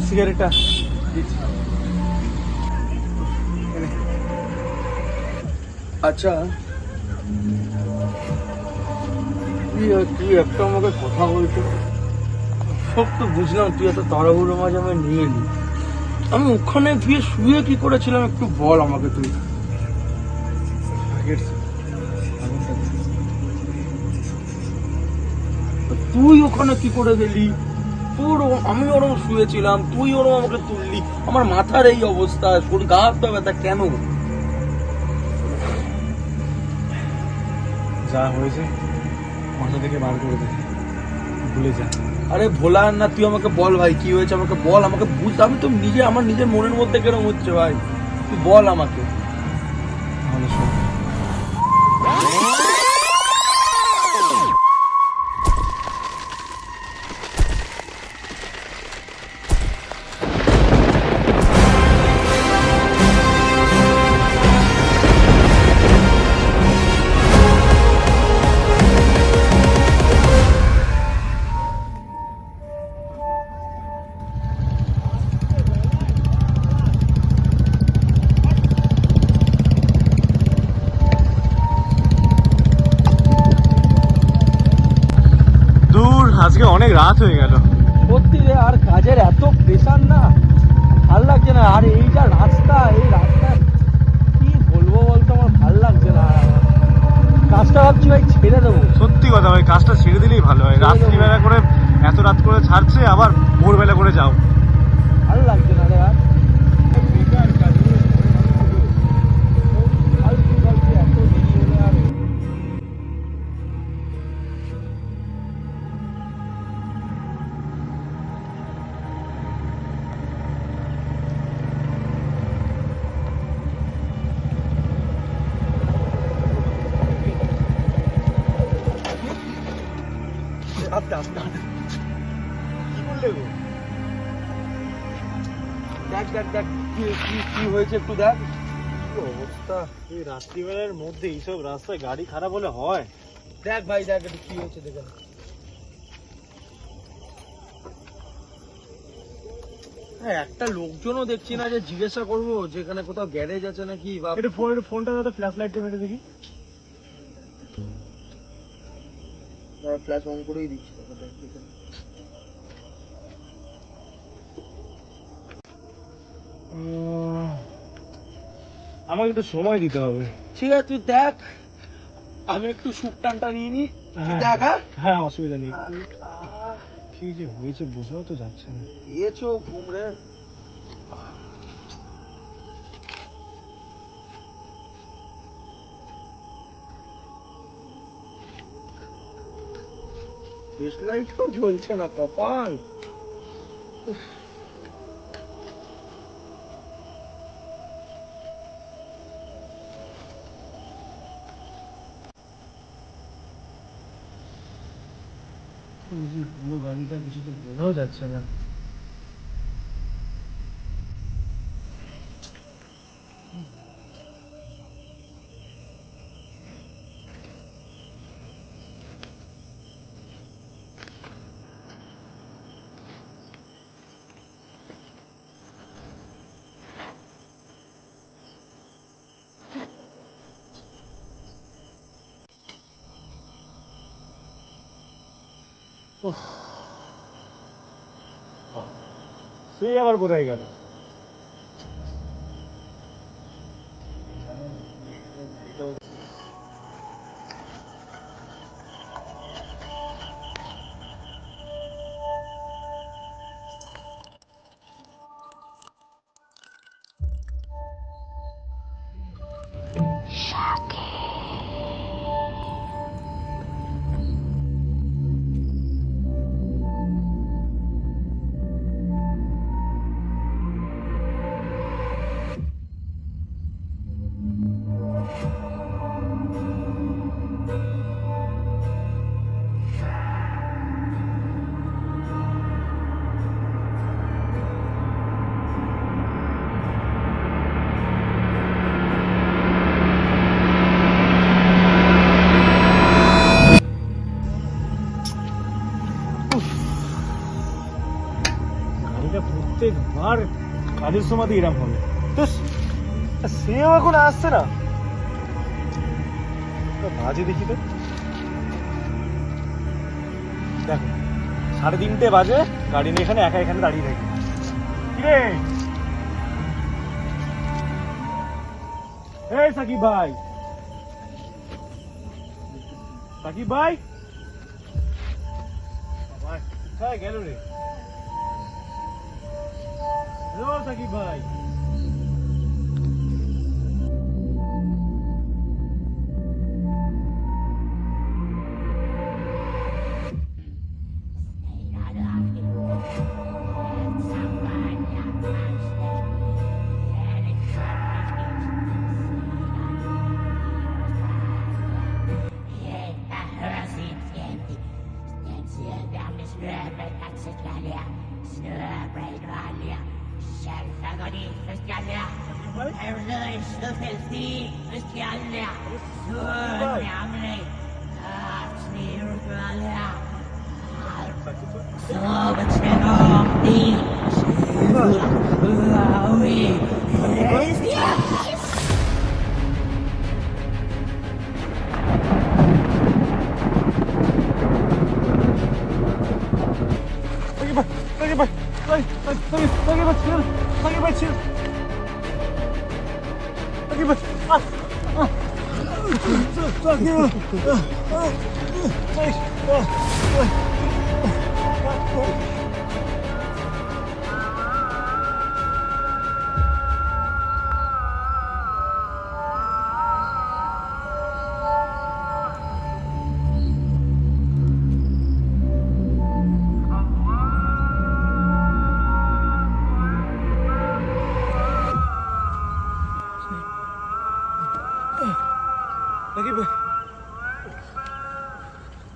সিগারেটটা দিচ্ছি। আচ্ছা তুই একটা আমাকে কথা বলতো, সব তো বুঝলাম তুই এত তাড়াহুড়ো মাঝে আমি নিয়ে এলি, আমি ওখানে গিয়ে শুয়ে কি করেছিলাম একটু বল আমাকে তুই। তুই ওখানে কি করে গেলি? তোর আমি ওরম শুয়েছিলাম, তুই ওরম আমাকে তুললি, আমার মাথার এই অবস্থা, শরীর গা হাত পা ব্যথা কেন? যা হয়েছে মাথা থেকে বার করে দে, ভুলে যা। আরে ভোলা না, তুই আমাকে বল ভাই কি হয়েছে, আমাকে বল, আমাকে বুঝ, আমি তো নিজে আমার নিজের মনের মধ্যে কেরম হচ্ছে ভাই, তুই বল আমাকে। ভালো শোন, দূর আজকে অনেক রাত হয়ে গেল। সত্যি রে, আর কাজের এত প্রেশার না, ভাল লাগছে না। আর এই যা রাস্তা, এই রাস্তা কি বলবো বলতো, আমার ভাল লাগছে না। কাজটা ভাবছি ভাই ছেড়ে দেবো। সত্যি কথা ভাই, কাজটা ছেড়ে দিলেই ভালো হয়। ছেড়ে দেবো। রাত্রিবেলা করে এত রাত করে ছাড়ছে, আবার ভোরবেলা করে যাও। ভাল লাগছে না রে আর। ফালতু ফালতু এত দেরি হলে আর আস্তে আস্তে কি করলে গো? দেখ দেখ দেখ কি কি কি হয়েছে একটু দেখ। কি অবস্থা এই রাত্রিবেলার মধ্যে, এইসব রাস্তায় গাড়ি খারাপ হলে হয়? দেখ ভাই দেখ একটু কি হয়েছে দেখে। হ্যাঁ, একটা লোকজনও দেখছি না যে জিজ্ঞাসা করবো যে এখানে কোথাও গ্যারেজ আছে নাকি, বা একটু ফোনটা দাদা, ফ্ল্যাশ লাইট মেরে দেখি। ফ্ল্যাশ অন করেই দিচ্ছি। আমাকে একটু সময় দিতে হবে। ঠিক আছে তুই দেখ, আমি একটু সুপ টানটা নিয়ে নি। দেখ হ্যাঁ হ্যাঁ অসুবিধা নেই। কি যে হয়েছে বোঝাও তো যাচ্ছে না। এছো ঘুম রে। ফ্ল্যাশ লাইটও জ্বলছে না, কপাল। পুরো গাড়িটা কিছু তো বোঝাও যাচ্ছে না। সে আবার কোথায় গেল? প্রত্যেকবার কাজের সময় এরকম হবে। তো সেও এখন আসছে না, বাজে দেখি তো। দেখো 3:30 বাজে, গাড়ি নিয়ে এখানে একা এখানে দাঁড়িয়ে থাকি। কিরে এই সাকিব ভাই, সাকিব ভাই কোথায় গেল রে? হ্যালো সাকিব ভাই।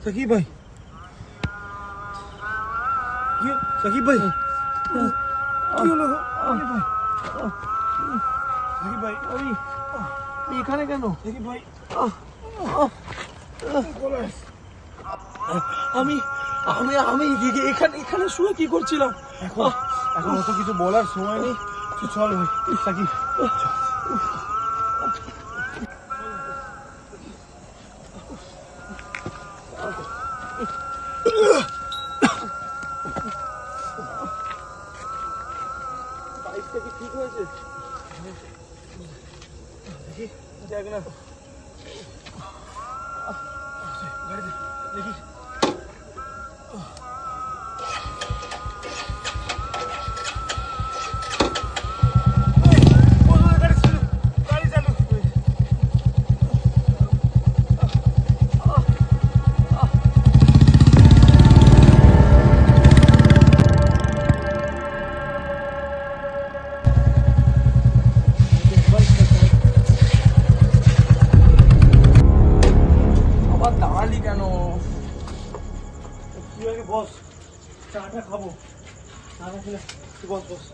সাকিব ভাই, সাকিব ভাই, কি হলো? সাকিব ভাই, এখানে কেন? সাকিব ভাই, আমি আমি আমি এখানে এখানে শুয়ে কি করছিলাম? এখন এখন অত কিছু বলার সময় নেই, চল ভাই সাকিব। বাইকটা কি ঠিক হয়েছে? দেখ না দেখি। বস, চাটা খাবো। চাটা খেলে বস বস,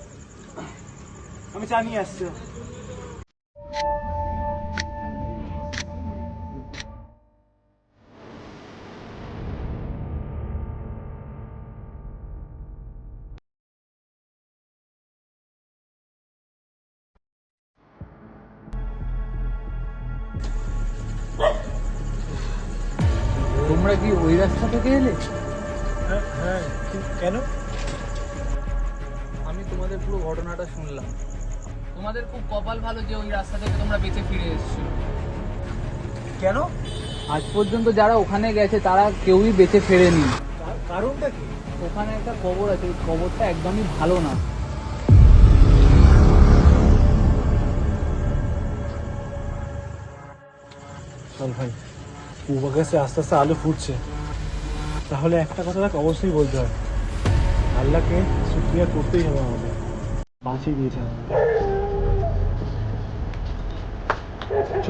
আমি চা নিয়ে আসছি। তোমরা কি ওই রাস্তা থেকে এলে? হ্যাঁ, কেন? আমি তোমাদের পুরো ঘটনাটা শুনলাম। তোমাদের খুব কপাল ভালো যে ওই রাস্তা থেকে তোমরা বেঁচে ফিরে এসেছো। কেন? আজ পর্যন্ত যারা ওখানে গেছে তারা কেউই বেঁচে ফেরেনি। কারণটা কি? ওখানে একটা কবর আছে, ওই কবরটা একদমই ভালো না। চল ভাই, পূর্ব গেছে, আস্তে আস্তে আলো ফুটছে। তাহলে একটা কথা তাকে অবশ্যই বলতে হবে, আল্লাহকে শুকরিয়া করতেই হবে, আমাদের বাঁচিয়ে দিয়েছে। চ